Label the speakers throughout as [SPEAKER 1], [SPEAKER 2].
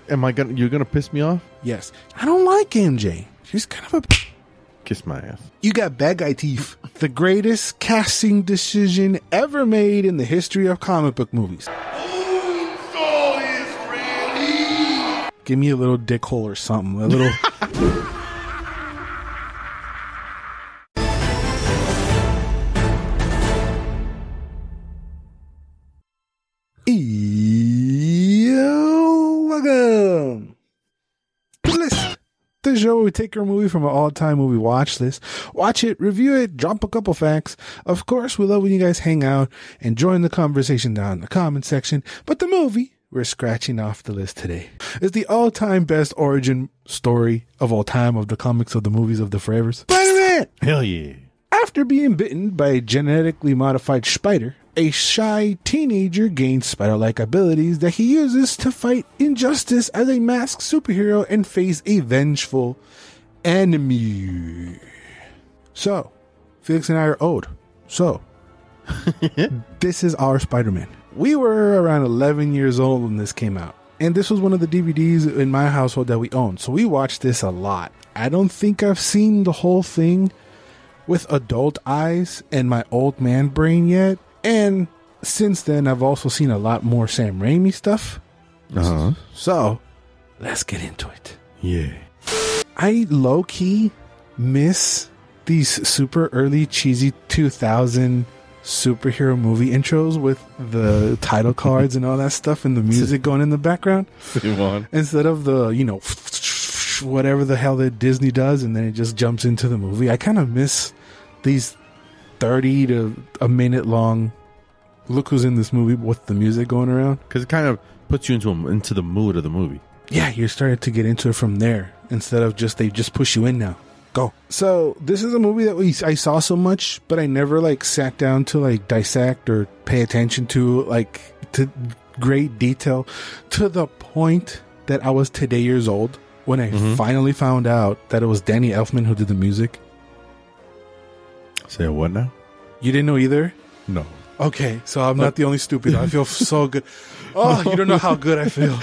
[SPEAKER 1] You're gonna piss me off?
[SPEAKER 2] Yes. I don't like MJ. She's kind of a...
[SPEAKER 1] Kiss my ass.
[SPEAKER 2] You got bad guy teeth. The greatest casting decision ever made in the history of comic book movies. Give me a little dick hole or something. A little... Welcome to the list, the show where we take our movie from an all-time movie watch list, watch it, review it, drop a couple facts. Of course, we love when you guys hang out and join the conversation down in the comment section. But the movie we're scratching off the list today is the all-time best origin story of all time of the comics, of the movies, of the forevers. Spider-Man!
[SPEAKER 1] Hell yeah.
[SPEAKER 2] After being bitten by a genetically modified spider, a shy teenager gains spider-like abilities that he uses to fight injustice as a masked superhero and face a vengeful enemy. So, Felix and I are old. So, this is our Spider-Man. We were around 11 years old when this came out. And this was one of the DVDs in my household that we owned. So we watched this a lot. I don't think I've seen the whole thing with adult eyes and my old man brain yet. And since then, I've also seen a lot more Sam Raimi stuff.
[SPEAKER 1] Uh-huh.
[SPEAKER 2] So, let's get into it.
[SPEAKER 1] Yeah.
[SPEAKER 2] I low-key miss these super early, cheesy 2000 superhero movie intros with the title cards and all that stuff and the music going in the background. Instead of the, whatever the hell that Disney does, and then it just jumps into the movie. I kind of miss these 30 to a minute long look who's in this movie with the music going around,
[SPEAKER 1] because it kind of puts you into the mood of the movie.
[SPEAKER 2] Yeah, you're starting to get into it from there instead of they just push you in now. Go. So this is a movie that I saw so much, but I never sat down to dissect or pay attention to to great detail, to the point that I was today years old when I finally found out that it was Danny Elfman who did the music.
[SPEAKER 1] Say what now?
[SPEAKER 2] You didn't know either?
[SPEAKER 1] No.
[SPEAKER 2] Okay, so I'm not the only stupid. I feel so good. Oh, you don't know how good I feel.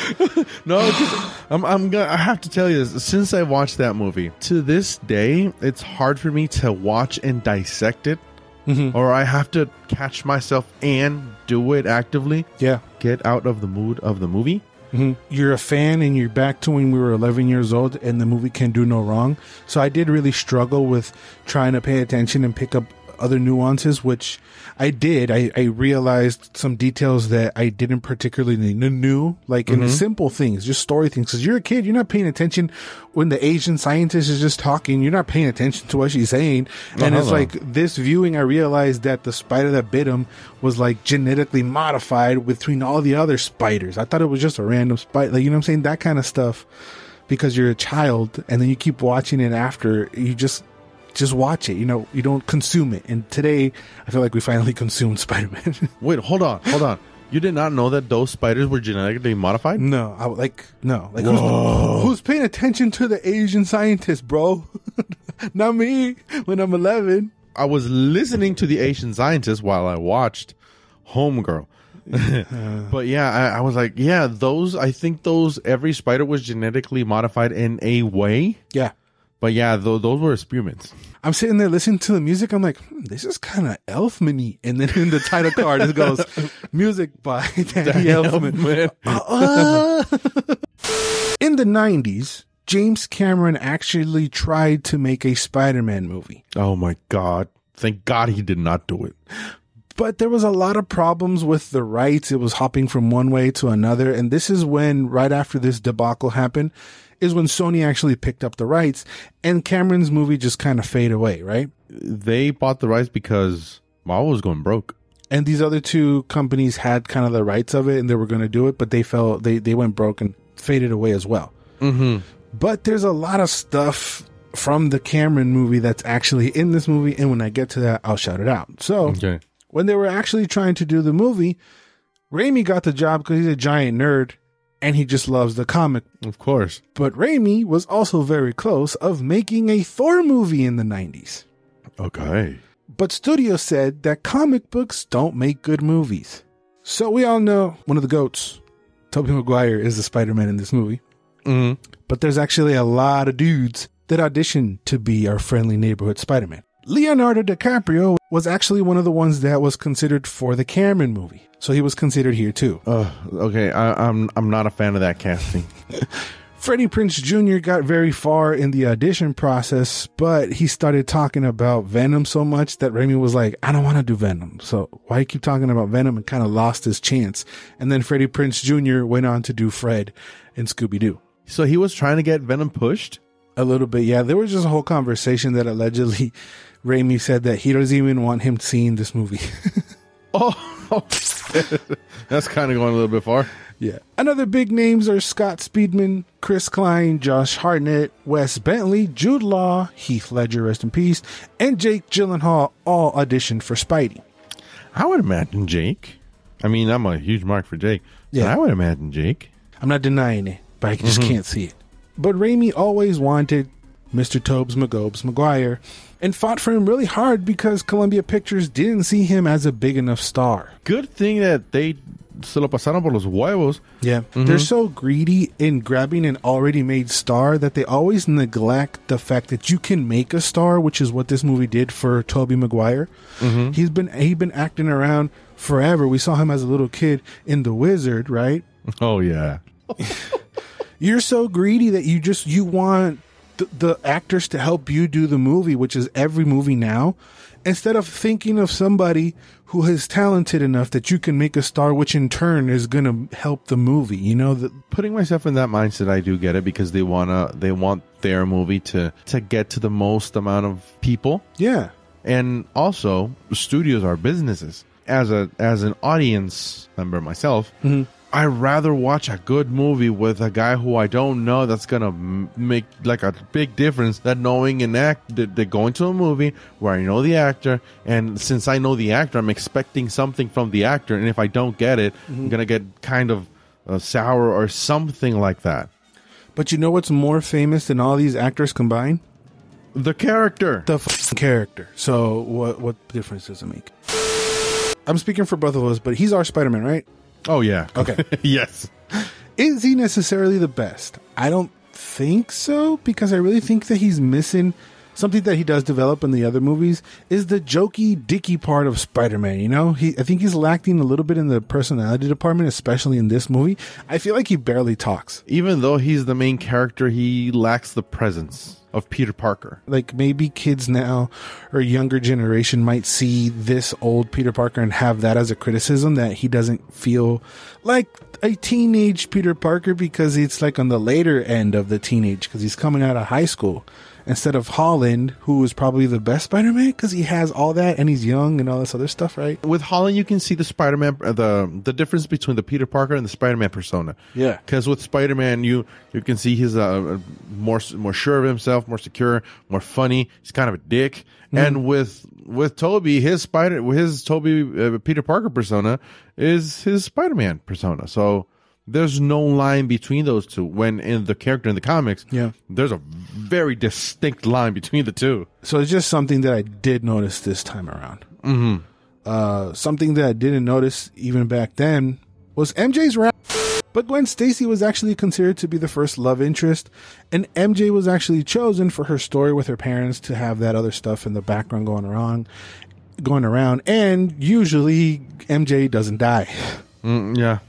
[SPEAKER 1] No, I have to tell you this. Since I watched that movie, to this day, it's hard for me to watch and dissect it. Or I have to catch myself and do it actively.
[SPEAKER 2] Yeah.
[SPEAKER 1] Get out of the mood of the movie.
[SPEAKER 2] You're a fan and you're back to when we were 11 years old and the movie can do no wrong. So I did really struggle with trying to pay attention and pick up other nuances, which I did. I realized some details that I didn't particularly know, in the simple things, just story things. Because you're a kid, you're not paying attention when the Asian scientist is just talking. You're not paying attention to what she's saying. And it's this viewing, I realized that the spider that bit him was genetically modified between all the other spiders. I thought it was just a random spider. You know what I'm saying? That kind of stuff. Because you're a child and then you keep watching it after, you just watch it. You don't consume it. And today, I feel like we finally consumed Spider-Man.
[SPEAKER 1] Wait, hold on. You did not know that those spiders were genetically modified?
[SPEAKER 2] No. Who's paying attention to the Asian scientist, bro? Not me when I'm 11.
[SPEAKER 1] I was listening to the Asian scientist while I watched Homegirl. But yeah, I was like, yeah, I think every spider was genetically modified in a way.
[SPEAKER 2] Yeah.
[SPEAKER 1] But yeah, those were experiments.
[SPEAKER 2] I'm sitting there listening to the music. I'm like, this is kind of Elfman-y. And then in the title card, it goes, music by Danny Elfman. In the 90s, James Cameron actually tried to make a Spider-Man movie.
[SPEAKER 1] Oh my God. Thank God he did not do it.
[SPEAKER 2] But there was a lot of problems with the rights. It was hopping from one way to another. And this is when, right after this debacle happened, is when Sony actually picked up the rights and Cameron's movie just kind of faded away, right?
[SPEAKER 1] They bought the rights because Marvel was going broke.
[SPEAKER 2] And these other two companies had kind of the rights of it and they were going to do it, but they went broke and faded away as well. But there's a lot of stuff from the Cameron movie that's actually in this movie. And when I get to that, I'll shout it out. So when they were actually trying to do the movie, Raimi got the job because he's a giant nerd. And he just loves the comic.
[SPEAKER 1] Of course.
[SPEAKER 2] But Raimi was also very close of making a Thor movie in the 90s.
[SPEAKER 1] Okay.
[SPEAKER 2] But studios said that comic books don't make good movies. So we all know one of the GOATs, Tobey Maguire, is the Spider-Man in this movie. But there's actually a lot of dudes that auditioned to be our friendly neighborhood Spider-Man. Leonardo DiCaprio was actually one of the ones that was considered for the Cameron movie. So he was considered here too.
[SPEAKER 1] Okay, I'm not a fan of that casting.
[SPEAKER 2] Freddie Prinze Jr. got very far in the audition process, but he started talking about Venom so much that Raimi was like, I don't want to do Venom. So why you keep talking about Venom, and kind of lost his chance. And then Freddie Prinze Jr. went on to do Fred in Scooby-Doo.
[SPEAKER 1] So he was trying to get Venom pushed?
[SPEAKER 2] A little bit, yeah. There was just a whole conversation that allegedly Raimi said that he doesn't even want him seeing this movie.
[SPEAKER 1] That's kind of going a little bit far.
[SPEAKER 2] Yeah. Another big names are Scott Speedman, Chris Klein, Josh Hartnett, Wes Bentley, Jude Law, Heath Ledger, rest in peace, and Jake Gyllenhaal all auditioned for Spidey.
[SPEAKER 1] I would imagine Jake. I mean, I'm a huge mark for Jake. Yeah. I would imagine Jake.
[SPEAKER 2] I'm not denying it, but I just can't see it. But Raimi always wanted Mr. Tobes Magobes Maguire and fought for him really hard because Columbia Pictures didn't see him as a big enough star.
[SPEAKER 1] Good thing that they se lo pasaron por los huevos.
[SPEAKER 2] Yeah. They're so greedy in grabbing an already made star that they always neglect the fact that you can make a star, which is what this movie did for Tobey Maguire. He's been acting around forever. We saw him as a little kid in The Wizard, right?
[SPEAKER 1] Oh, yeah.
[SPEAKER 2] You're so greedy that you want the actors to help you do the movie, which is every movie now, instead of thinking of somebody who is talented enough that you can make a star, which in turn is going to help the movie. You know,
[SPEAKER 1] putting myself in that mindset, I do get it, because they want their movie to get to the most amount of people.
[SPEAKER 2] Yeah.
[SPEAKER 1] And also, studios are businesses. As an audience member myself, I'd rather watch a good movie with a guy who I don't know that's gonna make like a big difference than knowing they're going to a movie where I know the actor, and since I know the actor, I'm expecting something from the actor, and if I don't get it, I'm gonna get kind of sour or something like that.
[SPEAKER 2] But you know what's more famous than all these actors combined?
[SPEAKER 1] The character.
[SPEAKER 2] The character. So what difference does it make? I'm speaking for both of us, but he's our Spider-Man, right?
[SPEAKER 1] Oh, yeah.
[SPEAKER 2] Okay.
[SPEAKER 1] Yes.
[SPEAKER 2] Is he necessarily the best? I don't think so, because I really think that he's missing something that he does develop in the other movies, is the jokey, dicky part of Spider-Man, you know? I think he's lacking a little bit in the personality department, especially in this movie. I feel like he barely talks.
[SPEAKER 1] Even though he's the main character, he lacks the presence of Peter Parker.
[SPEAKER 2] Like, maybe kids now or younger generation might see this old Peter Parker and have that as a criticism, that he doesn't feel like a teenage Peter Parker because it's like on the later end of the teenage, because he's coming out of high school, instead of Holland, who is probably the best Spider-Man because he has all that and he's young and all this other stuff, right?
[SPEAKER 1] With Holland, you can see the Spider-Man, the difference between the Peter Parker and the Spider-Man persona.
[SPEAKER 2] Yeah.
[SPEAKER 1] Because with Spider-Man, you can see he's more sure of himself, more secure, more funny. He's kind of a dick. And with Toby, his Peter Parker persona is his Spider-Man persona. So there's no line between those two. When in the character in the comics, there's a very distinct line between the two.
[SPEAKER 2] So it's just something that I did notice this time around. Something that I didn't notice even back then was MJ's rap. But Gwen Stacy was actually considered to be the first love interest, and MJ was actually chosen for her story with her parents to have that other stuff in the background going around. And usually MJ doesn't die.
[SPEAKER 1] Yeah.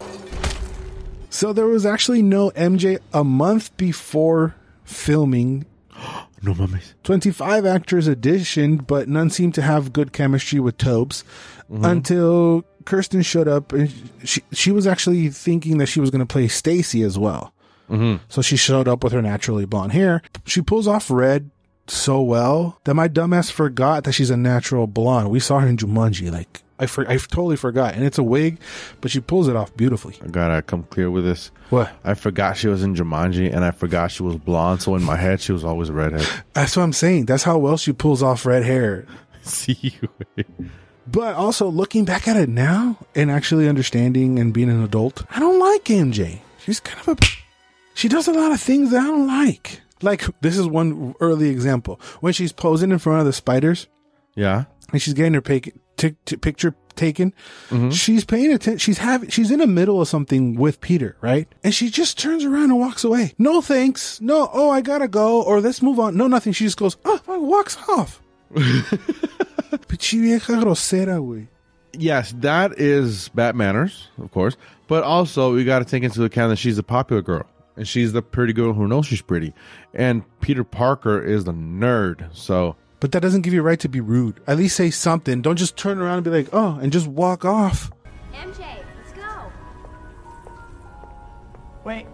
[SPEAKER 2] So there was actually no MJ a month before filming.
[SPEAKER 1] No mummies.
[SPEAKER 2] 25 actors auditioned, but none seemed to have good chemistry with Tobes until Kirsten showed up, and she was actually thinking that she was going to play Stacy as well. So she showed up with her naturally blonde hair. She pulls off red so well that my dumbass forgot that she's a natural blonde. We saw her in Jumanji. Like, I totally forgot. And it's a wig, but she pulls it off beautifully.
[SPEAKER 1] I gotta come clear with this.
[SPEAKER 2] What?
[SPEAKER 1] I forgot she was in Jumanji, and I forgot she was blonde, so in my head, she was always a redhead.
[SPEAKER 2] That's what I'm saying. That's how well she pulls off red hair.
[SPEAKER 1] See you.
[SPEAKER 2] But also, looking back at it now and actually understanding and being an adult, I don't like MJ. She's kind of she does a lot of things that I don't like. Like, this is one early example. When she's posing in front of the spiders.
[SPEAKER 1] Yeah.
[SPEAKER 2] And she's getting her picture taken. She's paying attention. She's in the middle of something with Peter, right? And she just turns around and walks away. No thanks. No. Oh, I gotta go. Or let's move on. No, nothing. She just goes, walks off. Pichi vieja grosera, güey.
[SPEAKER 1] Yes, that is bad manners, of course. But also, we got to take into account that she's a popular girl. And she's the pretty girl who knows she's pretty. And Peter Parker is the nerd, so...
[SPEAKER 2] But that doesn't give you a right to be rude. At least say something. Don't just turn around and be like, oh, and just walk off.
[SPEAKER 3] MJ, let's go.
[SPEAKER 4] Wait.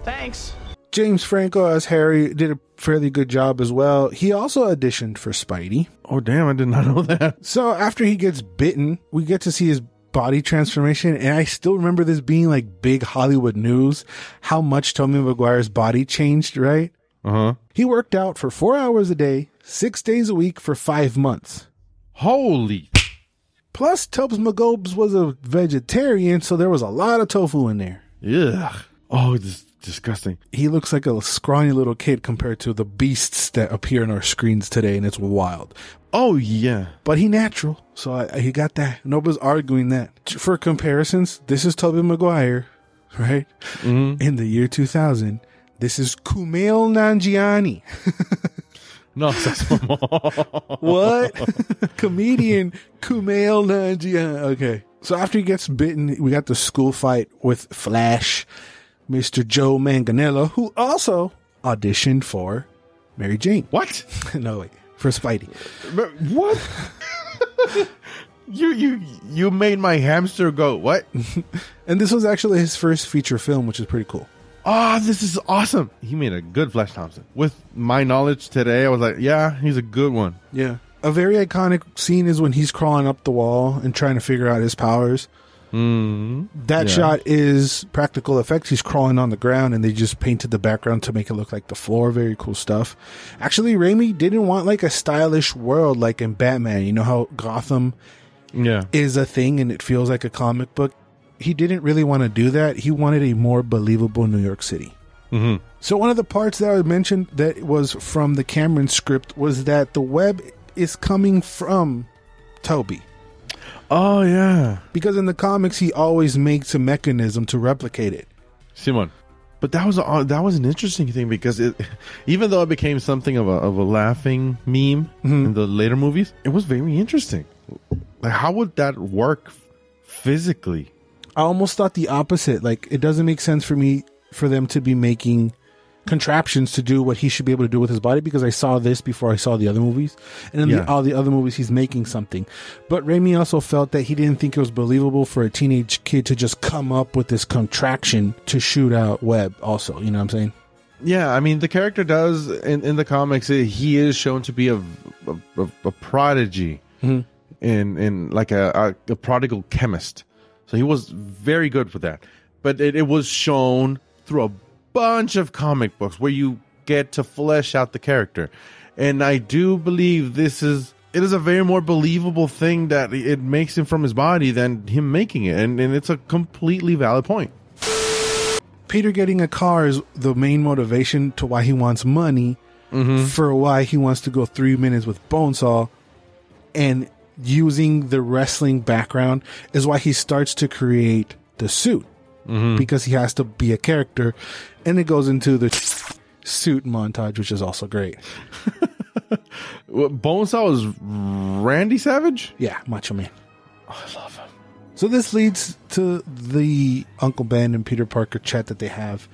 [SPEAKER 4] Thanks.
[SPEAKER 2] James Franco as Harry did a fairly good job as well. He also auditioned for Spidey.
[SPEAKER 1] Oh, damn, I did not know that.
[SPEAKER 2] So after he gets bitten, we get to see his body transformation. And I still remember this being like big Hollywood news, how much Tobey Maguire's body changed, right?
[SPEAKER 1] Uh-huh.
[SPEAKER 2] He worked out for 4 hours a day, 6 days a week for 5 months.
[SPEAKER 1] Holy.
[SPEAKER 2] Plus, Tubbs McGobes was a vegetarian, so there was a lot of tofu in there.
[SPEAKER 1] Ugh. Oh, this is disgusting.
[SPEAKER 2] He looks like a scrawny little kid compared to the beasts that appear on our screens today, and it's wild.
[SPEAKER 1] Oh, yeah.
[SPEAKER 2] But he natural, so he got that. Nobody's arguing that. For comparisons, this is Tobey Maguire, right? In the year 2000. This is Kumail Nanjiani.
[SPEAKER 1] No, that's
[SPEAKER 2] What? Comedian Kumail Nanjiani. Okay. So after he gets bitten, we got the school fight with Flash, Mr. Joe Manganiello, who also auditioned for Mary Jane.
[SPEAKER 1] What?
[SPEAKER 2] No, wait. For Spidey.
[SPEAKER 1] What? You made my hamster go, what?
[SPEAKER 2] And this was actually his first feature film, which is pretty cool.
[SPEAKER 1] Oh, this is awesome. He made a good Flash Thompson. With my knowledge today, I was like, yeah, he's a good one.
[SPEAKER 2] Yeah. A very iconic scene is when he's crawling up the wall and trying to figure out his powers. That shot is practical effects. He's crawling on the ground and they just painted the background to make it look like the floor. Very cool stuff. Actually, Raimi didn't want like a stylish world like in Batman. You know how Gotham is a thing and it feels like a comic book? He didn't really want to do that. He wanted a more believable New York City. So one of the parts that I mentioned that was from the Cameron script was that the web is coming from Toby.
[SPEAKER 1] Oh, yeah.
[SPEAKER 2] Because in the comics, he always makes a mechanism to replicate it.
[SPEAKER 1] Simon. But that was an interesting thing because even though it became something of a laughing meme in the later movies, it was very interesting. Like, how would that work physically?
[SPEAKER 2] I almost thought the opposite. Like, it doesn't make sense for them to be making contraptions to do what he should be able to do with his body, because I saw this before I saw the other movies. And in all the other movies, he's making something. But Raimi also felt that he didn't think it was believable for a teenage kid to just come up with this contraction to shoot out web also. You know what I'm saying?
[SPEAKER 1] Yeah, I mean, the character does, in the comics, he is shown to be a prodigy in like a prodigal chemist. So he was very good with that. But it was shown through a bunch of comic books where you get to flesh out the character. And I do believe it is a very more believable thing that it makes him from his body than him making it. And it's a completely valid point.
[SPEAKER 2] Peter getting a car is the main motivation to why he wants money, for why he wants to go 3 minutes with Bonesaw, and using the wrestling background is why he starts to create the suit, because he has to be a character, and it goes into the suit montage, which is also great.
[SPEAKER 1] Bonesaw is Randy Savage?
[SPEAKER 2] Yeah, Macho Man.
[SPEAKER 1] Oh, I love him.
[SPEAKER 2] So this leads to the Uncle Ben and Peter Parker chat that they have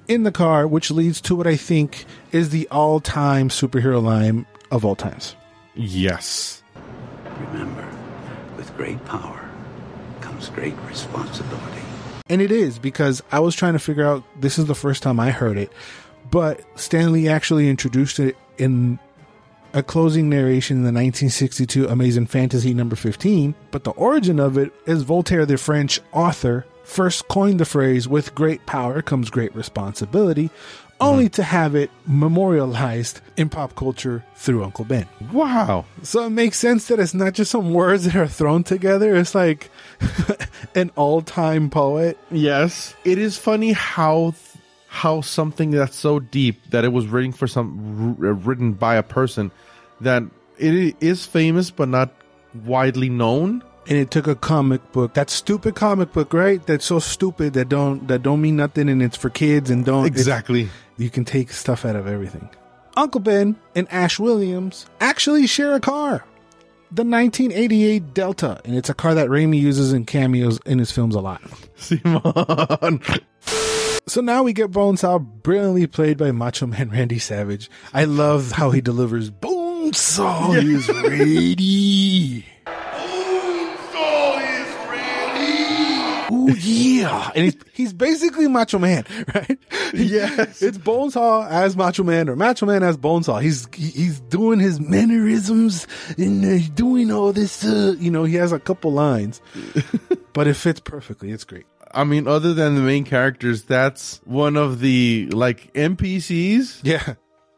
[SPEAKER 2] in the car, which leads to what I think is the all-time superhero line of all times.
[SPEAKER 1] Yes.
[SPEAKER 5] Remember, with great power comes great responsibility.
[SPEAKER 2] And it is, because I was trying to figure out, this is the first time I heard it, but Stan Lee actually introduced it in a closing narration in the 1962 Amazing Fantasy number 15, but the origin of it is Voltaire, the French author, first coined the phrase, with great power comes great responsibility, only to have it memorialized in pop culture through Uncle Ben.
[SPEAKER 1] Wow.
[SPEAKER 2] So it makes sense that it's not just some words that are thrown together. It's like an all-time poet.
[SPEAKER 1] Yes. It is funny how something that's so deep that it was written by a person that it is famous but not widely known.
[SPEAKER 2] and it took a comic book, that stupid comic book, right? That's so stupid that don't mean nothing, and it's for kids and don't
[SPEAKER 1] Exactly.
[SPEAKER 2] you can take stuff out of everything. Uncle Ben and Ash Williams actually share a car, the 1988 Delta, and it's a car that Raimi uses in cameos in his films a lot.
[SPEAKER 1] Simon.
[SPEAKER 2] So now we get Bonesaw, brilliantly played by Macho Man Randy Savage. I love how he delivers Bonesaw is ready. Oh yeah, and he's basically Macho Man, right?
[SPEAKER 1] Yes.
[SPEAKER 2] It's Bonesaw as Macho Man, or Macho Man as Bonesaw. He's doing his mannerisms and he's doing all this. He has a couple lines, but it fits perfectly. It's great.
[SPEAKER 1] I mean, other than the main characters, that's one of the like NPCs
[SPEAKER 2] Yeah,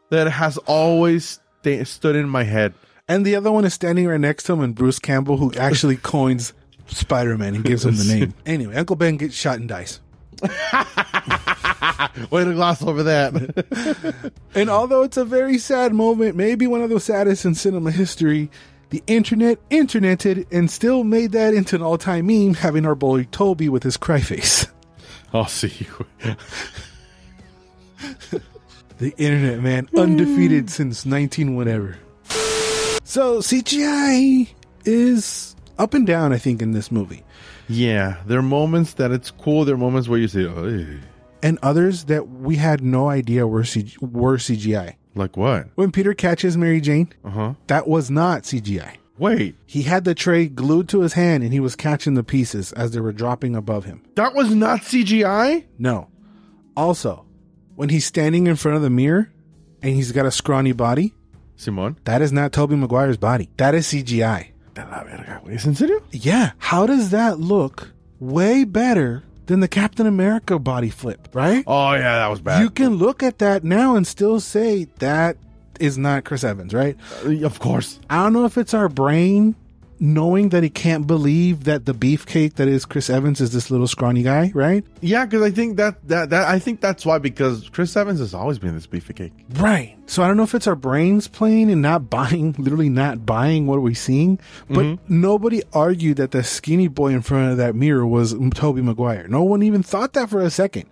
[SPEAKER 1] that has always stood in my head.
[SPEAKER 2] and the other one is standing right next to him, and Bruce Campbell, who actually coins Spider-Man and gives him the name. Anyway, Uncle Ben gets shot and dies.
[SPEAKER 1] Way to gloss over that.
[SPEAKER 2] And although it's a very sad moment, maybe one of the saddest in cinema history, the interneted and still made that into an all-time meme, having our boy Toby with his cry face.
[SPEAKER 1] I'll see you.
[SPEAKER 2] The internet, man, undefeated since 19 whatever. So CGI is up and down, I think, in this movie.
[SPEAKER 1] Yeah, there are moments that it's cool. There are moments where you say, oh,
[SPEAKER 2] And others that we had no idea were CGI.
[SPEAKER 1] like what?
[SPEAKER 2] When Peter catches Mary Jane,
[SPEAKER 1] Uh-huh.
[SPEAKER 2] that was not CGI.
[SPEAKER 1] Wait,
[SPEAKER 2] He had the tray glued to his hand and he was catching the pieces as they were dropping above him.
[SPEAKER 1] that was not CGI?
[SPEAKER 2] No. Also, when he's standing in front of the mirror and he's got a scrawny body,
[SPEAKER 1] Simon?
[SPEAKER 2] that is not Tobey Maguire's body. That is CGI.
[SPEAKER 1] ¿Es en serio?
[SPEAKER 2] Yeah. How does that look way better than the Captain America body flip, right?
[SPEAKER 1] Oh, yeah, that was bad.
[SPEAKER 2] You can look at that now and still say that is not Chris Evans, right?
[SPEAKER 1] Of course.
[SPEAKER 2] I don't know if it's our brain knowing that he can't believe that the beefcake that is Chris Evans is this little scrawny guy, right?
[SPEAKER 1] Yeah, because I think I think that's why, because Chris Evans has always been this beefcake.
[SPEAKER 2] Right. So I don't know if it's our brains playing and literally not buying what we're seeing, but nobody argued that the skinny boy in front of that mirror was Tobey Maguire. No one even thought that for a second.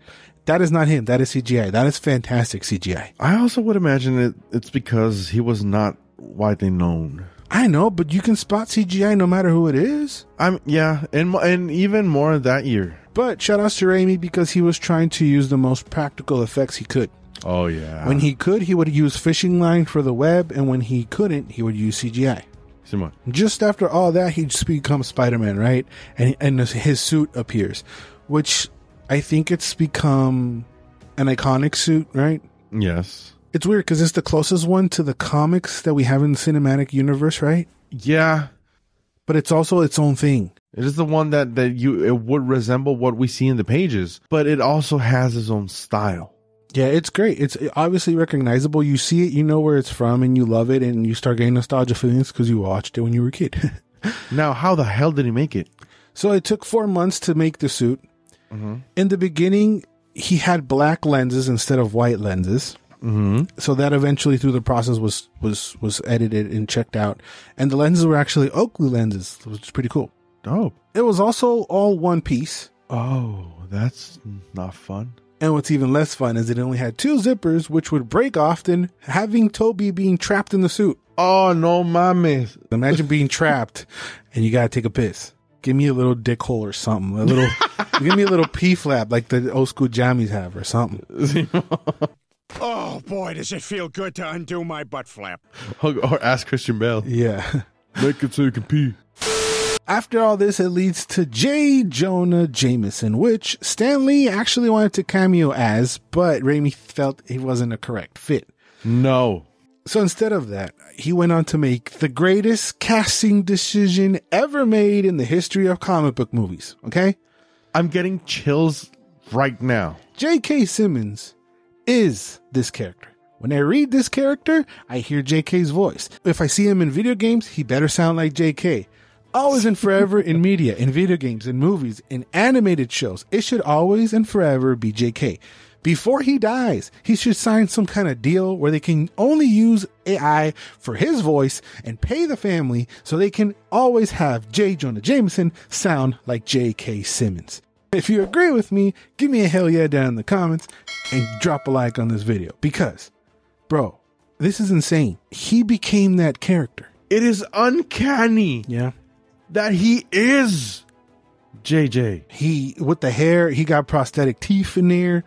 [SPEAKER 2] That is not him. That is CGI. That is fantastic CGI.
[SPEAKER 1] I also would imagine it's because he was not widely known.
[SPEAKER 2] I know, but you can spot CGI no matter who it is.
[SPEAKER 1] Yeah, and even more that year.
[SPEAKER 2] But shout out to Raimi because he was trying to use the most practical effects he could.
[SPEAKER 1] Oh, yeah.
[SPEAKER 2] When he could, he would use fishing line for the web, and when he couldn't, he would use CGI.
[SPEAKER 1] Simon.
[SPEAKER 2] Just after all that, he just becomes Spider-Man, right? And his suit appears, which I think it's become an iconic suit, right?
[SPEAKER 1] Yes.
[SPEAKER 2] It's weird because it's the closest one to the comics that we have in the cinematic universe, right?
[SPEAKER 1] Yeah.
[SPEAKER 2] But it's also its own thing.
[SPEAKER 1] It is the one that it would resemble what we see in the pages, but it also has its own style.
[SPEAKER 2] Yeah, it's great. It's obviously recognizable. You see it, you know where it's from, and you love it, and you start getting nostalgia feelings because you watched it when you were a kid.
[SPEAKER 1] Now, how the hell did he make it?
[SPEAKER 2] So it took 4 months to make the suit. In the beginning, he had black lenses instead of white lenses. So that eventually through the process was edited and checked out. And the lenses were actually Oakley lenses, which is pretty cool.
[SPEAKER 1] Oh.
[SPEAKER 2] It was also all one piece.
[SPEAKER 1] Oh, that's not fun.
[SPEAKER 2] And what's even less fun is it only had 2 zippers, which would break often, having Toby being trapped in the suit.
[SPEAKER 1] Oh, no mames.
[SPEAKER 2] Imagine being trapped and you gotta take a piss. Give me a little dick hole or something. Give me a little pee flap like the old school jammies have or something.
[SPEAKER 6] Oh, boy, does it feel good to undo my butt flap.
[SPEAKER 1] Or ask Christian Bale.
[SPEAKER 2] Yeah.
[SPEAKER 1] Make it so you can pee.
[SPEAKER 2] After all this, it leads to J. Jonah Jameson, which Stan Lee actually wanted to cameo as, but Raimi felt he wasn't a correct fit.
[SPEAKER 1] No.
[SPEAKER 2] So instead of that, he went on to make the greatest casting decision ever made in the history of comic book movies. Okay?
[SPEAKER 1] I'm getting chills right now.
[SPEAKER 2] J.K. Simmons is this character. When I read this character, I hear J.K.'s voice. If I see him in video games, he better sound like J.K. Always and forever in media, in video games, in movies, in animated shows, it should always and forever be J.K. before he dies, he should sign some kind of deal where they can only use AI for his voice and pay the family so they can always have J. Jonah Jameson sound like J.K. Simmons. If you agree with me, give me a hell yeah down in the comments and drop a like on this video because, bro, this is insane. He became that character.
[SPEAKER 1] It is uncanny that he is JJ.
[SPEAKER 2] He, with the hair, he got prosthetic teeth in there,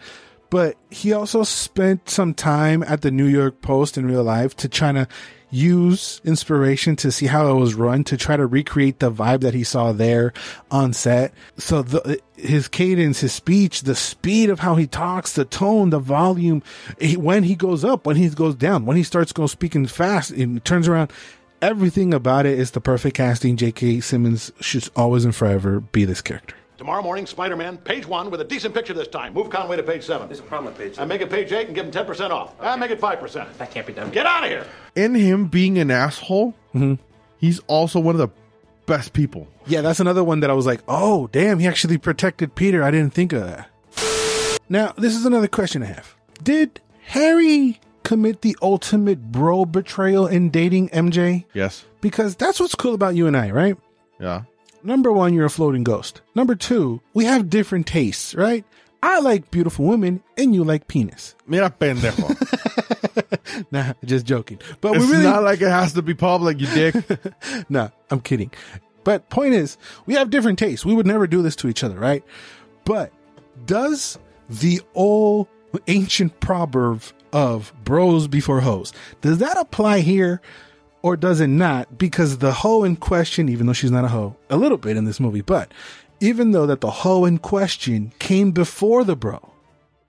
[SPEAKER 2] but he also spent some time at the New York Post in real life to try to use inspiration to see how it was run, to try to recreate the vibe that he saw there on set. So his cadence, his speech, the speed of how he talks, the tone, the volume, when he goes up, when he goes down, when he starts speaking fast and turns around, everything about it is the perfect casting. J.K. Simmons should always and forever be this character.
[SPEAKER 7] Tomorrow morning, Spider-Man, page 1 with a decent picture this time. Move Conway to page 7.
[SPEAKER 8] There's a problem with page 7.
[SPEAKER 7] I make it page 8 and give him 10% off. I make it 5%.
[SPEAKER 8] That can't be done.
[SPEAKER 7] Get out of here.
[SPEAKER 1] In him being an asshole, he's also one of the best people.
[SPEAKER 2] Yeah, that's another one that I was like, oh, damn, he actually protected Peter. I didn't think of that. Now, this is another question I have. Did Harry commit the ultimate bro betrayal in dating MJ?
[SPEAKER 1] Yes.
[SPEAKER 2] Because that's what's cool about you and I, right?
[SPEAKER 1] Yeah.
[SPEAKER 2] Number one, you're a floating ghost. Number two, we have different tastes, right? I like beautiful women and you like penis.
[SPEAKER 1] Mira pendejo.
[SPEAKER 2] Nah, just joking. But
[SPEAKER 1] It's
[SPEAKER 2] we really
[SPEAKER 1] not like it has to be public, you dick.
[SPEAKER 2] Nah, I'm kidding. But point is, we have different tastes. We would never do this to each other, right? But does the old ancient proverb of bros before hoes, does that apply here or does it not? Because the hoe in question, even though she's not a hoe, a little bit in this movie, but even though that the hoe in question came before the bro,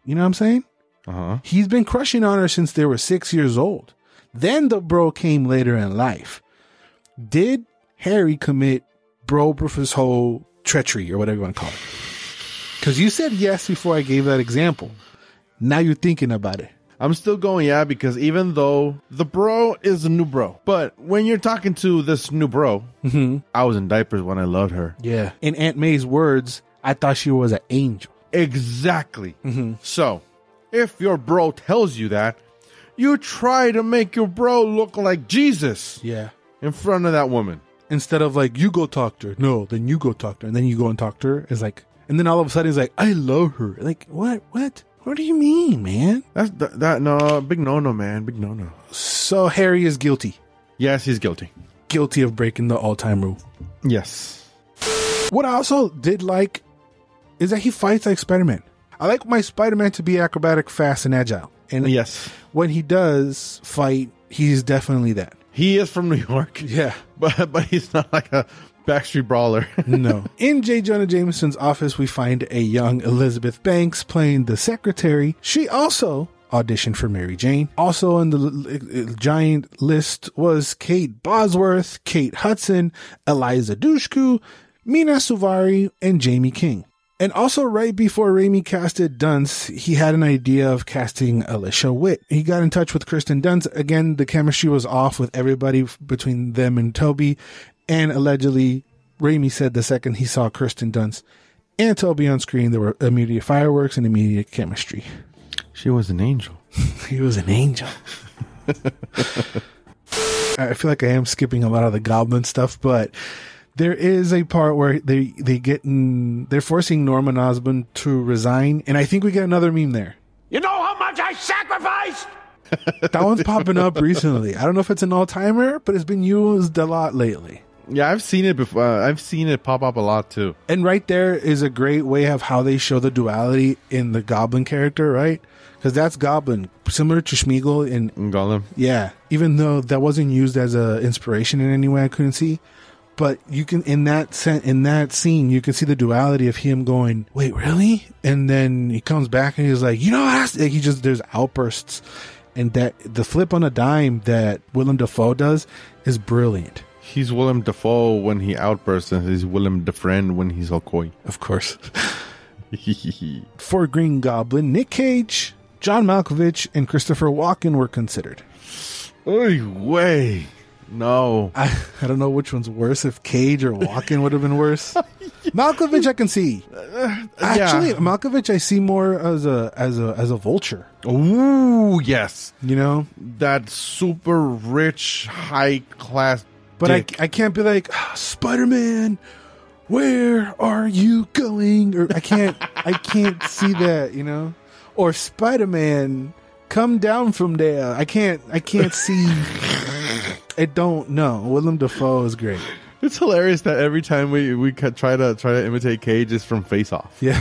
[SPEAKER 2] you know what I'm saying? He's been crushing on her since they were 6 years old. Then the bro came later in life. Did Harry commit bro versus hoe treachery or whatever you want to call it? Because you said yes before I gave that example. Now you're thinking about it.
[SPEAKER 1] I'm still going, yeah, because even though the bro is a new bro, but when you're talking to this new bro, I was in diapers when I loved her.
[SPEAKER 2] Yeah. In Aunt May's words, I thought she was an angel.
[SPEAKER 1] Exactly. So, if your bro tells you that, you try to make your bro look like Jesus.
[SPEAKER 2] Yeah.
[SPEAKER 1] In front of that woman.
[SPEAKER 2] Instead of like, you go talk to her. No, then you go talk to her. And then you go and talk to her. It's like, and then all of a sudden he's like, I love her. Like, what? What do you mean, man?
[SPEAKER 1] No, big no-no, man. Big no-no.
[SPEAKER 2] So Harry is guilty.
[SPEAKER 1] Yes, he's guilty.
[SPEAKER 2] Guilty of breaking the all-time rule.
[SPEAKER 1] Yes.
[SPEAKER 2] What I also did like is that he fights like Spider-Man. I like my Spider-Man to be acrobatic, fast, and agile. And
[SPEAKER 1] yes,
[SPEAKER 2] when he does fight, he's definitely that.
[SPEAKER 1] He is from New York.
[SPEAKER 2] Yeah.
[SPEAKER 1] But he's not like a Backstreet Brawler.
[SPEAKER 2] No. In J. Jonah Jameson's office, we find a young Elizabeth Banks playing the secretary. She also auditioned for Mary Jane. Also on the giant list was Kate Bosworth, Kate Hudson, Eliza Dushku, Mina Suvari, and Jamie King. And also right before Raimi casted Dunst, he had an idea of casting Alicia Witt. He got in touch with Kristen Dunst. Again, the chemistry was off with everybody between them and Toby. And allegedly, Raimi said the second he saw Kristen Dunst and Toby on screen, there were immediate fireworks and immediate chemistry.
[SPEAKER 1] She was an angel.
[SPEAKER 2] He was an angel. I feel like I am skipping a lot of the goblin stuff, but there is a part where they're forcing Norman Osborn to resign, and I think we get another meme there.
[SPEAKER 7] You know how much I sacrificed?
[SPEAKER 2] That one's popping up recently. I don't know if it's an all-timer, but it's been used a lot lately.
[SPEAKER 1] Yeah, I've seen it before. I've seen it pop up a lot too.
[SPEAKER 2] And right there is a great way of how they show the duality in the Goblin character, right? Because that's Goblin, similar to Schmeagol in
[SPEAKER 1] Gollum.
[SPEAKER 2] Yeah, even though that wasn't used as a inspiration in any way, I couldn't see. But you can in that scene, you can see the duality of him going, "Wait, really?" And then he comes back and he's like, "You know what?" Like there's outbursts, and that the flip on a dime that Willem Dafoe does is brilliant.
[SPEAKER 1] He's Willem Dafoe when he outbursts, and he's Willem Dafoe when he's all coy.
[SPEAKER 2] Of course. For Green Goblin, Nick Cage, John Malkovich, and Christopher Walken were considered.
[SPEAKER 1] Oy way. No.
[SPEAKER 2] I don't know which one's worse. If Cage or Walken would have been worse. Malkovich, I can see. Actually, Malkovich, I see more as a vulture.
[SPEAKER 1] Ooh, yes.
[SPEAKER 2] You know,
[SPEAKER 1] that super rich, high class.
[SPEAKER 2] But I can't be like, Spider-Man, where are you going? Or I can't see that, you know. Or Spider-Man, come down from there. I can't see. I don't know. Willem Dafoe is great.
[SPEAKER 1] It's hilarious that every time we try to imitate Cage is from Face Off.
[SPEAKER 2] Yeah.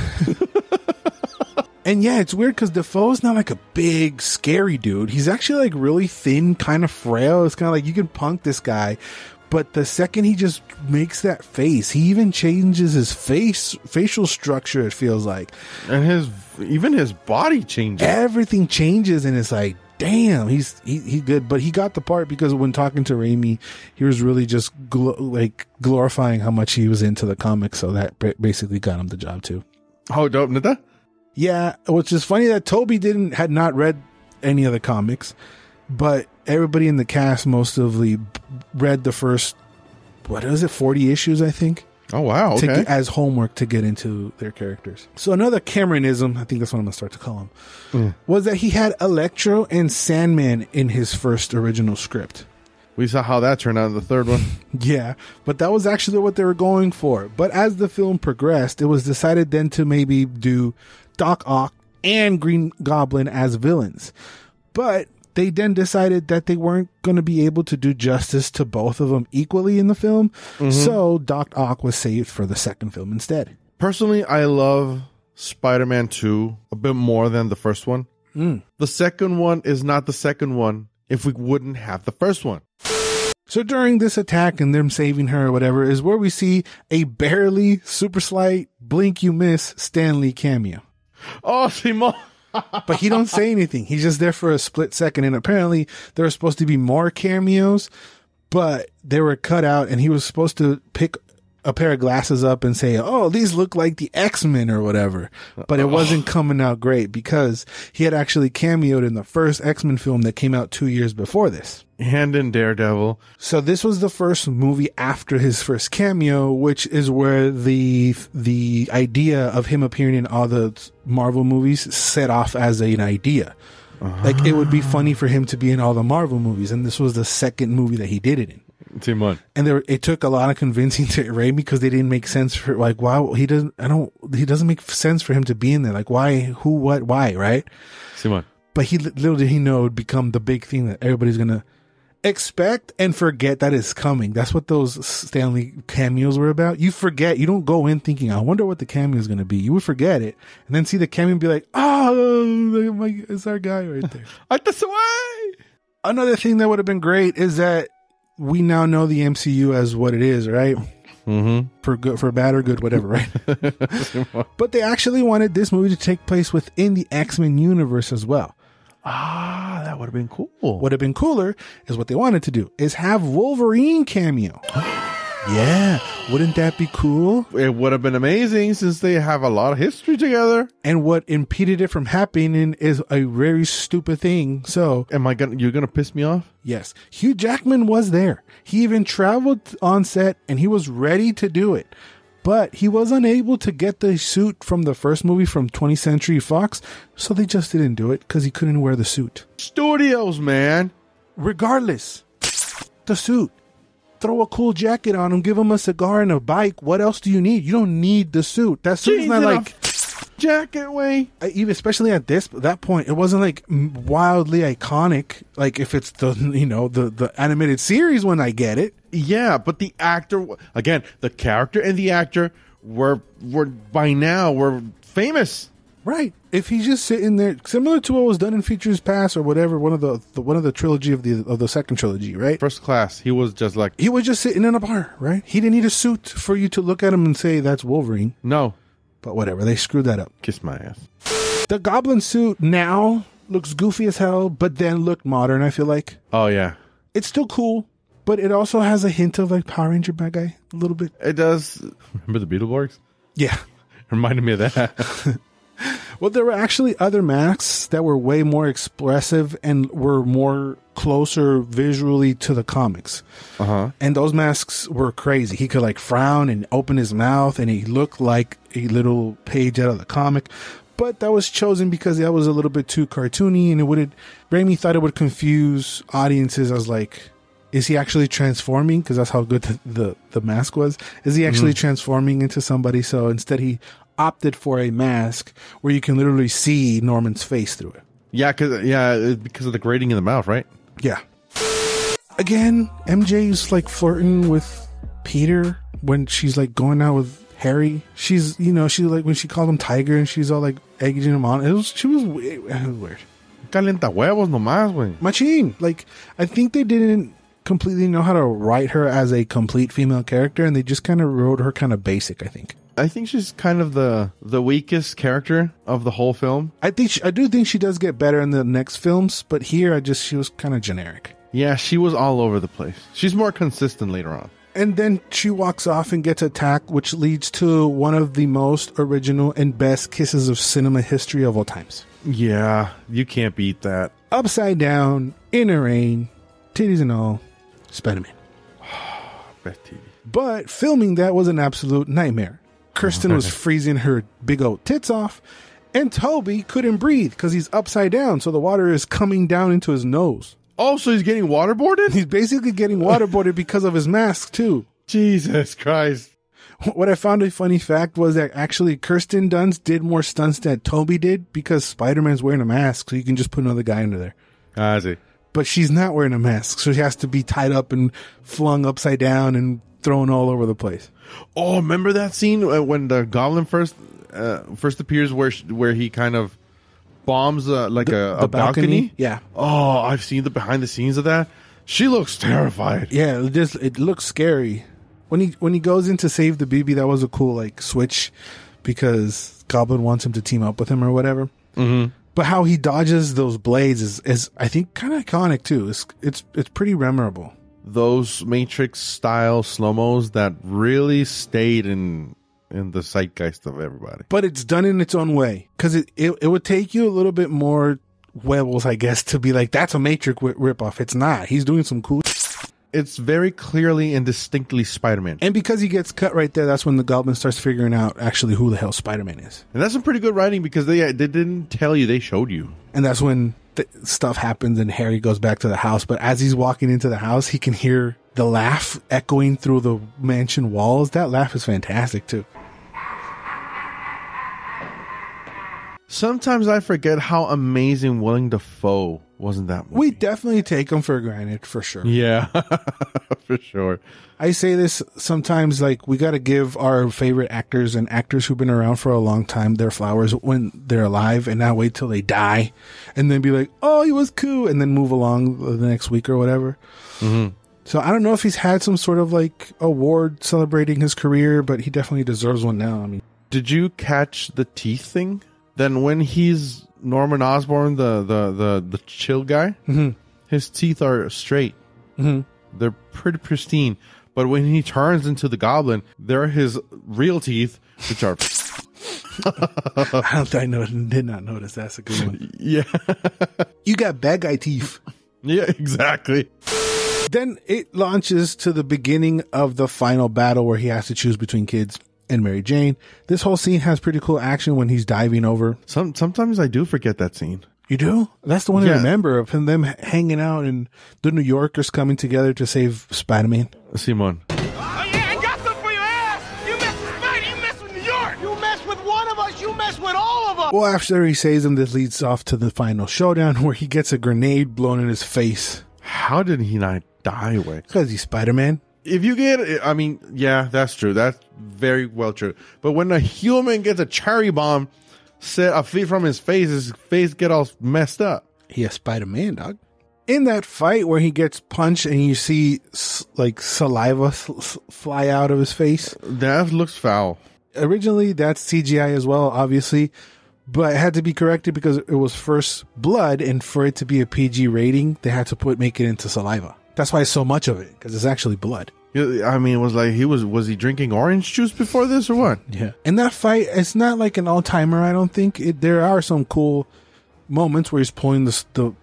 [SPEAKER 2] And yeah, it's weird because Dafoe's not like a big, scary dude. He's actually like really thin, kind of frail. It's kind of like you can punk this guy. But the second he just makes that face, he even changes his facial structure, it feels like.
[SPEAKER 1] And even his body changes.
[SPEAKER 2] Everything changes, and it's like, damn, he's good. But he got the part because when talking to Raimi, he was really just glorifying how much he was into the comics. So that basically got him the job too.
[SPEAKER 1] Oh, dope, Nita?
[SPEAKER 2] Yeah, which is funny that Toby had not read any of the comics, but everybody in the cast mostly read the first, 40 issues, I think.
[SPEAKER 1] Oh, wow. Okay.
[SPEAKER 2] As homework to get into their characters. So another Cameronism, I think that's what I'm going to start to call him, was that he had Electro and Sandman in his first original script.
[SPEAKER 1] We saw how that turned out in the third one.
[SPEAKER 2] Yeah, but that was actually what they were going for. But as the film progressed, it was decided then to maybe do Doc Ock and Green Goblin as villains. But they then decided that they weren't going to be able to do justice to both of them equally in the film. Mm-hmm. So Doc Ock was saved for the second film instead. Personally,
[SPEAKER 1] I love Spider-Man 2 a bit more than the first one. The second one is not the second one if we wouldn't have the first one.
[SPEAKER 2] So during this attack and them saving her or whatever is where we see a barely, super slight, blink you miss Stan Lee cameo.
[SPEAKER 1] Oh, Simon.
[SPEAKER 2] But he don't say anything. He's just there for a split second. And apparently there were supposed to be more cameos, but they were cut out and he was supposed to pick a pair of glasses up and say, oh, these look like the X-Men or whatever. But it wasn't coming out great because he had actually cameoed in the first X-Men film that came out 2 years before this.
[SPEAKER 1] And in Daredevil.
[SPEAKER 2] So this was the first movie after his first cameo, which is where the idea of him appearing in all the Marvel movies set off as an idea. Like, it would be funny for him to be in all the Marvel movies. And this was the second movie that he did it in.
[SPEAKER 1] Timon.
[SPEAKER 2] And it took a lot of convincing to Raimi because they didn't make sense for, like, wow, he doesn't make sense for him to be in there. Like, why, who, what, why, right?
[SPEAKER 1] Simon.
[SPEAKER 2] But little did he know it would become the big thing that everybody's going to expect and forget that it's coming. That's what those Stanley cameos were about. You forget. You don't go in thinking, I wonder what the cameo is going to be. You would forget it and then see the cameo and be like, oh, it's our guy right there.
[SPEAKER 1] That's away.
[SPEAKER 2] Another thing that would have been great is that we now know the MCU as what it is, right?
[SPEAKER 1] Mm-hmm.
[SPEAKER 2] For good, for bad or good, whatever, right? But they actually wanted this movie to take place within the X-Men universe as well.
[SPEAKER 1] That would have been cool.
[SPEAKER 2] Would have been cooler is what they wanted to do is have Wolverine cameo. Yeah. Wouldn't that be cool?
[SPEAKER 1] It would have been amazing since they have a lot of history together.
[SPEAKER 2] And what impeded it from happening is a very stupid thing. So
[SPEAKER 1] you're going to piss me off?
[SPEAKER 2] Yes. Hugh Jackman was there. He even traveled on set and he was ready to do it. But he was unable to get the suit from the first movie from 20th Century Fox, so they just didn't do it because he couldn't wear the suit.
[SPEAKER 1] Studios, man.
[SPEAKER 2] Regardless, the suit. Throw a cool jacket on him, give him a cigar and a bike. What else do you need? You don't need the suit. That suit's not like
[SPEAKER 1] jacket way.
[SPEAKER 2] Even especially at that point, it wasn't like wildly iconic. Like if it's the animated series, when I get it.
[SPEAKER 1] Yeah, but the actor, again, the character and the actor were by now were famous.
[SPEAKER 2] Right. If he's just sitting there, similar to what was done in Features Past or whatever, one of the trilogy of the second trilogy, right?
[SPEAKER 1] First Class. He was just
[SPEAKER 2] sitting in a bar, right? He didn't need a suit for you to look at him and say that's Wolverine.
[SPEAKER 1] No.
[SPEAKER 2] But whatever, they screwed that up.
[SPEAKER 1] Kiss my ass.
[SPEAKER 2] The Goblin suit now looks goofy as hell, but then looked modern, I feel like.
[SPEAKER 1] Oh, yeah.
[SPEAKER 2] It's still cool, but it also has a hint of like Power Ranger bad guy, a little bit.
[SPEAKER 1] It does. Remember the Beetleborgs?
[SPEAKER 2] Yeah.
[SPEAKER 1] Reminded me of that.
[SPEAKER 2] Well, there were actually other masks that were way more expressive and were more closer visually to the comics. And those masks were crazy. He could like frown and open his mouth, and he looked like a little page out of the comic. But that was chosen because that was a little bit too cartoony, and Raimi thought it would confuse audiences as like, is he actually transforming? Because that's how good the mask was. Is he actually transforming into somebody? So instead he opted for a mask where you can literally see Norman's face through it.
[SPEAKER 1] Yeah, because of the grating in the mouth, right?
[SPEAKER 2] Yeah. Again, MJ's like flirting with Peter when she's like going out with Harry. She's like when she called him Tiger and she's all like egging him on. It was weird.
[SPEAKER 1] Calienta huevos nomás, güey.
[SPEAKER 2] Machine. Like, I think they didn't completely know how to write her as a complete female character, and they just kind of wrote her kind of basic, I think.
[SPEAKER 1] I think she's kind of the weakest character of the whole film.
[SPEAKER 2] I do think she does get better in the next films, but here she was kind of generic.
[SPEAKER 1] Yeah, she was all over the place. She's more consistent later on.
[SPEAKER 2] And then she walks off and gets attacked, which leads to one of the most original and best kisses of cinema history of all times.
[SPEAKER 1] Yeah, you can't beat that.
[SPEAKER 2] Upside down, in the rain, titties and all, Spider-Man.
[SPEAKER 1] Best TV.
[SPEAKER 2] But filming that was an absolute nightmare. Kirsten was freezing her big old tits off, and Toby couldn't breathe because he's upside down, so the water is coming down into his nose.
[SPEAKER 1] Oh, so he's getting waterboarded?
[SPEAKER 2] He's basically getting waterboarded because of his mask, too.
[SPEAKER 1] Jesus Christ.
[SPEAKER 2] What I found a funny fact was that actually Kirsten Dunst did more stunts than Toby did because Spider-Man's wearing a mask, so you can just put another guy under there.
[SPEAKER 1] I see.
[SPEAKER 2] But she's not wearing a mask, so she has to be tied up and flung upside down and thrown all over the place.
[SPEAKER 1] Oh, remember that scene when the Goblin first appears, where he kind of bombs a balcony?
[SPEAKER 2] Yeah.
[SPEAKER 1] Oh, I've seen the behind the scenes of that. She looks terrified.
[SPEAKER 2] Yeah, it looks scary. When he goes in to save the BB, that was a cool like switch because Goblin wants him to team up with him or whatever. Mm-hmm. But how he dodges those blades is I think kind of iconic too. It's pretty memorable.
[SPEAKER 1] Those Matrix style slow-mos that really stayed in the zeitgeist of everybody.
[SPEAKER 2] But it's done in its own way because it would take you a little bit more Webbles, I guess, to be like, that's a Matrix ripoff. It's not. He's doing some cool.
[SPEAKER 1] It's very clearly and distinctly Spider-Man.
[SPEAKER 2] And because he gets cut right there, that's when the Goblin starts figuring out actually who the hell Spider-Man is.
[SPEAKER 1] And that's some pretty good writing because they didn't tell you, they showed you.
[SPEAKER 2] And that's when stuff happens and Harry goes back to the house. But as he's walking into the house, he can hear the laugh echoing through the mansion walls. That laugh is fantastic too.
[SPEAKER 1] Sometimes I forget how amazing Willem Dafoe was in that movie.
[SPEAKER 2] We definitely take him for granted, for sure.
[SPEAKER 1] Yeah, for sure.
[SPEAKER 2] I say this sometimes, like, we got to give our favorite actors and actors who've been around for a long time their flowers when they're alive and not wait till they die and then be like, oh, he was cool, and then move along the next week or whatever. Mm-hmm. So I don't know if he's had some sort of, like, award celebrating his career, but he definitely deserves one now. I mean,
[SPEAKER 1] did you catch the teeth thing? Then when he's Norman Osborn, the chill guy, mm-hmm. his teeth are straight. Mm-hmm. They're pretty pristine. But when he turns into the Goblin, they're his real teeth, which are...
[SPEAKER 2] I did not notice. That's a good one.
[SPEAKER 1] Yeah.
[SPEAKER 2] You got bad guy teeth.
[SPEAKER 1] Yeah, exactly.
[SPEAKER 2] Then it launches to the beginning of the final battle where he has to choose between kids and Mary Jane. This whole scene has pretty cool action when he's diving over.
[SPEAKER 1] Sometimes I do forget that scene.
[SPEAKER 2] You do? That's the one I remember of them hanging out and the New Yorkers coming together to save Spider-Man.
[SPEAKER 1] Simon.
[SPEAKER 6] Oh, yeah, I got something for your ass! You mess with Spidey, you mess with New York! You mess with one of us, you mess with all of us!
[SPEAKER 2] Well, after he saves him, this leads off to the final showdown where he gets a grenade blown in his face.
[SPEAKER 1] How did he not die away?
[SPEAKER 2] Because he's Spider-Man.
[SPEAKER 1] If you get, I mean, yeah, that's true. That's very well true. But when a human gets a cherry bomb set a feet from his face get all messed up.
[SPEAKER 2] He is Spider-Man, dog. In that fight where he gets punched and you see like saliva fly out of his face.
[SPEAKER 1] That looks foul.
[SPEAKER 2] Originally, that's CGI as well, obviously. But it had to be corrected because it was first blood, and for it to be a PG rating, they had to make it into saliva. That's why so much of it, because it's actually blood.
[SPEAKER 1] I mean, it was like was he drinking orange juice before this or what?
[SPEAKER 2] Yeah. And that fight, it's not like an all-timer, I don't think. There are some cool moments where he's pulling the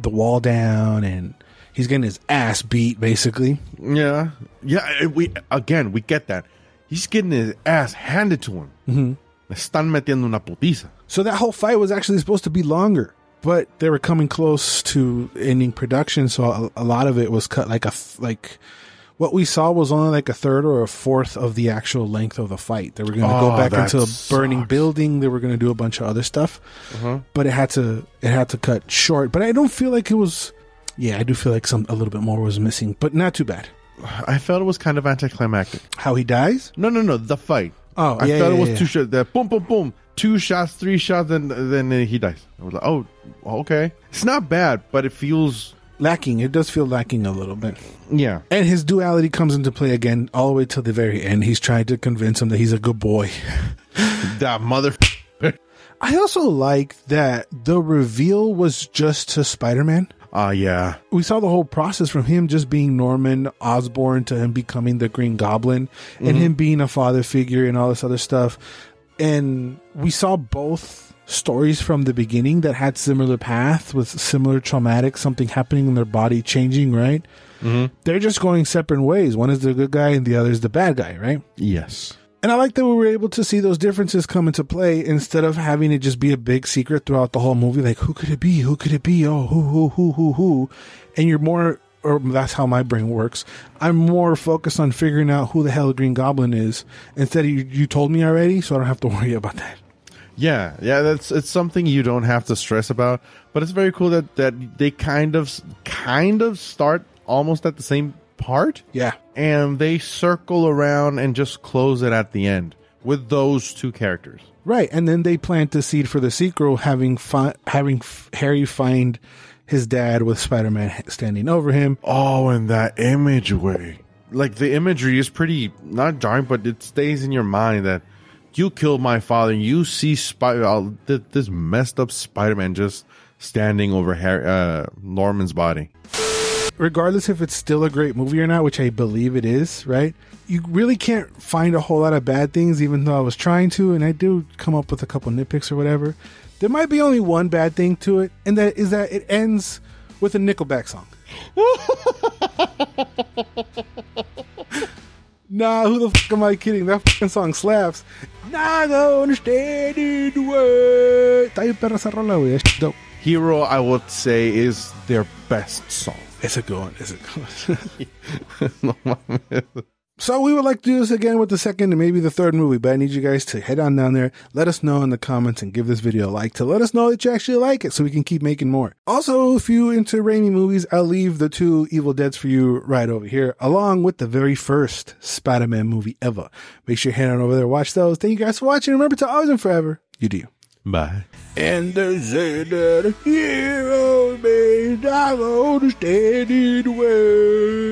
[SPEAKER 2] wall down and he's getting his ass beat, basically.
[SPEAKER 1] Yeah. We get that. He's getting his ass handed to him.
[SPEAKER 2] Mm-hmm.
[SPEAKER 1] Le están metiendo una putiza.
[SPEAKER 2] So that whole fight was actually supposed to be longer, but they were coming close to ending production, so a lot of it was cut like what we saw was only like a third or a fourth of the actual length of the fight. They were going to go back into a burning building. They were going to do a bunch of other stuff, but it had to cut short. But I don't feel like it was. Yeah, I do feel like a little bit more was missing, but not too bad.
[SPEAKER 1] I felt it was kind of anticlimactic.
[SPEAKER 2] How he dies?
[SPEAKER 1] No, the fight.
[SPEAKER 2] Oh,
[SPEAKER 1] I thought it was 2 shots. That boom, boom, boom. 2 shots, 3 shots, then he dies. I was like, oh, okay. It's not bad, but it feels
[SPEAKER 2] lacking. It does feel lacking a little bit.
[SPEAKER 1] Yeah.
[SPEAKER 2] And his duality comes into play again all the way to the very end. He's trying to convince him that he's a good boy.
[SPEAKER 1] That mother.
[SPEAKER 2] I also like that the reveal was just to Spider-Man.
[SPEAKER 1] Yeah.
[SPEAKER 2] We saw the whole process from him just being Norman Osborn to him becoming the Green Goblin and him being a father figure and all this other stuff. And we saw both stories from the beginning that had similar paths with similar traumatic, something happening in their body changing, right? Mm-hmm. They're just going separate ways. One is the good guy and the other is the bad guy, right?
[SPEAKER 1] Yes.
[SPEAKER 2] And I like that we were able to see those differences come into play instead of having it just be a big secret throughout the whole movie. Like, who could it be? Who could it be? Oh, who? And you're more, or that's how my brain works. I'm more focused on figuring out who the hell the Green Goblin is instead of you told me already, so I don't have to worry about that.
[SPEAKER 1] Yeah, it's something you don't have to stress about. But it's very cool that they kind of start almost at the same part.
[SPEAKER 2] Yeah.
[SPEAKER 1] And they circle around and just close it at the end with those 2 characters.
[SPEAKER 2] Right. And then they plant the seed for the sequel, having Harry find his dad with Spider-Man standing over him.
[SPEAKER 1] Oh, and that imagery. Like, the imagery is pretty, not jarring, but it stays in your mind that you killed my father and you see this messed up Spider-Man just standing over Norman's body.
[SPEAKER 2] Regardless if it's still a great movie or not, which I believe it is, right? You really can't find a whole lot of bad things, even though I was trying to, and I do come up with a couple nitpicks or whatever. There might be only one bad thing to it, and that is that it ends with a Nickelback song. Nah, who the fuck am I kidding? That fucking song slaps. Nah, I don't understand it. Está bien perra esa rola, güey. That's dope.
[SPEAKER 1] Hero, I would say, is their best song.
[SPEAKER 2] It's a good one. It's a good one. So we would like to do this again with the second and maybe the third movie, but I need you guys to head on down there, let us know in the comments, and give this video a like to let us know that you actually like it so we can keep making more. Also, if you into Raimi movies, I'll leave the 2 Evil Deads for you right over here, along with the very first Spider-Man movie ever. Make sure you head on over there, watch those. Thank you guys for watching. Remember to always and forever, you do.
[SPEAKER 1] Bye.
[SPEAKER 2] And they say that a hero may not understand it well.